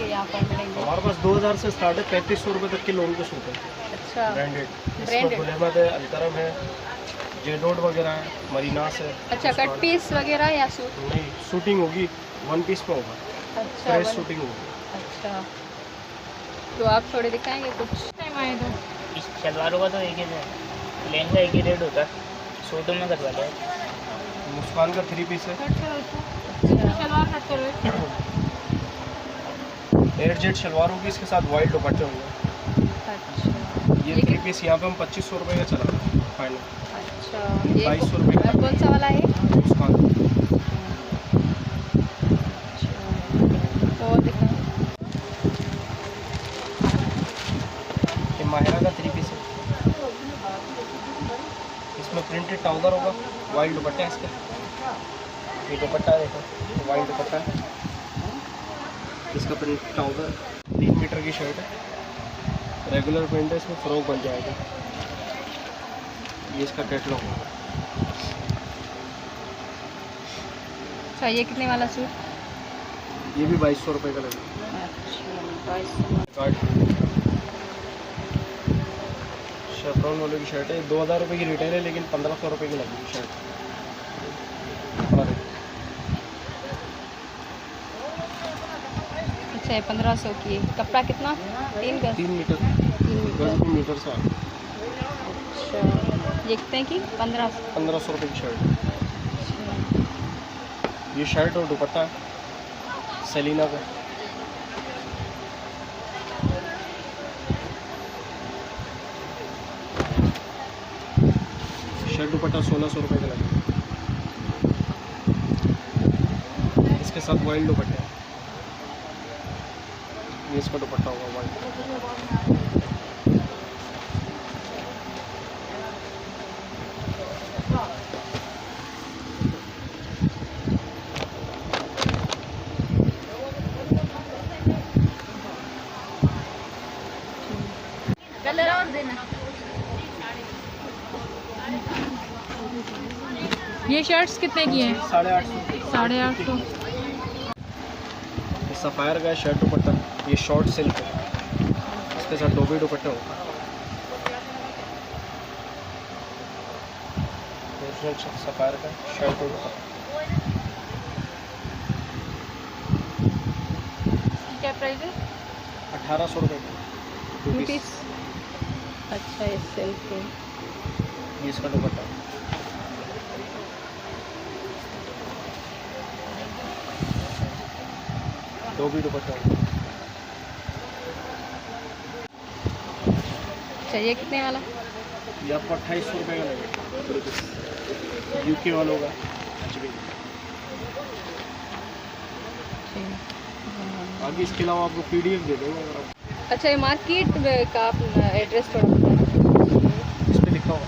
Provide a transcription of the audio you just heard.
यहाँ पर मिलेंगे? हमारे पास 2000 से स्टार्ट है, 3500 रुपये तक के लोन के सूट है। अच्छा, ब्रांडेड गुलेमत है, अलतरम है, जेडोड वगैरह है, मरीनास है। अच्छा कट पीस वगैरह या सूट? नहीं, शूटिंग होगी, वन पीस में होगा। अच्छा, फ्रेश शूटिंग होगी। अच्छा, तो आप थोड़े दिखाएंगे कुछ? टाइम आए तो इस शलवारों का तो एक ही है, लहंगा एक ही रेट होता है, सूटों में करवा लिया। मुस्कान का 3 पीस है। शलवार कट करो। एयर जेट शलवार होगी, इसके साथ वाइट दुपट्टे होंगे। अच्छा, ये 3 पीस यहाँ पे हम 2500 रुपये का चला रहा है फाइनल। अच्छा, 2200 रुपये का। कौन सा वाला है? मुस्कान। और दिखाएं। ये माहिरा का 3 पीस है, इसमें प्रिंटेड ट्राउज़र होगा, वाइट दुपट्टा है इसका। ये दुपट्टा देखो, वाइट दुपट्टा है, इसका प्रिंट ट्राउज़र। 3 मीटर की शर्ट है, रेगुलर प्रिंट है, इसमें फ्रॉक बन जाएगा। ये इसका कैटलॉग होगा। अच्छा, ये कितने वाला सूट? ये भी 2200 रुपये का लगेगा। अच्छा, शेफ्रॉन वाले की शर्ट है, 2000 रुपये की रिटेल है, लेकिन 1500 रुपये की लगेगी शर्ट। अच्छा, 1500 की। कपड़ा कितना? 3 गज? 3 मीटर। 3 मीटर। मीटर से आगे। अच्छा, ये कितने की? 1500। 1500 रुपये की शर्ट। ये शर्ट और दुपट्टा है सेलिना का। शर्ट दुपट्टा 1600 रुपये का लगेगा। इसके साथ वाइल्ड दुपट्टा है, ये इसका दुपट्टा होगा वाइल्ड। कलर और देना। ये शर्ट्स कितने की हैं? 850। 850। ये सफ़ायर का शर्ट दुपट्टा, ये शॉर्ट सिल्क है, इसके साथ डोबी दुपट्टा होगा। सफ़ायर का शर्ट और दुपट्टा। क्या प्राइस है? 1800 रुपये का 2 पीस। अच्छा, ये सिल्क है। ये इसका दुपट्टा। डोबी दुपट्टा होगा। अच्छा, ये कितने वाला? ये आपको 2800 रुपये का लगेगा। यूके वालों का आगे। इसके अलावा आपको PDF दे देंगे अगर आप। अच्छा, ये मार्केट का आप एड्रेस थोड़ा बताएं। इस पर लिखा होगा।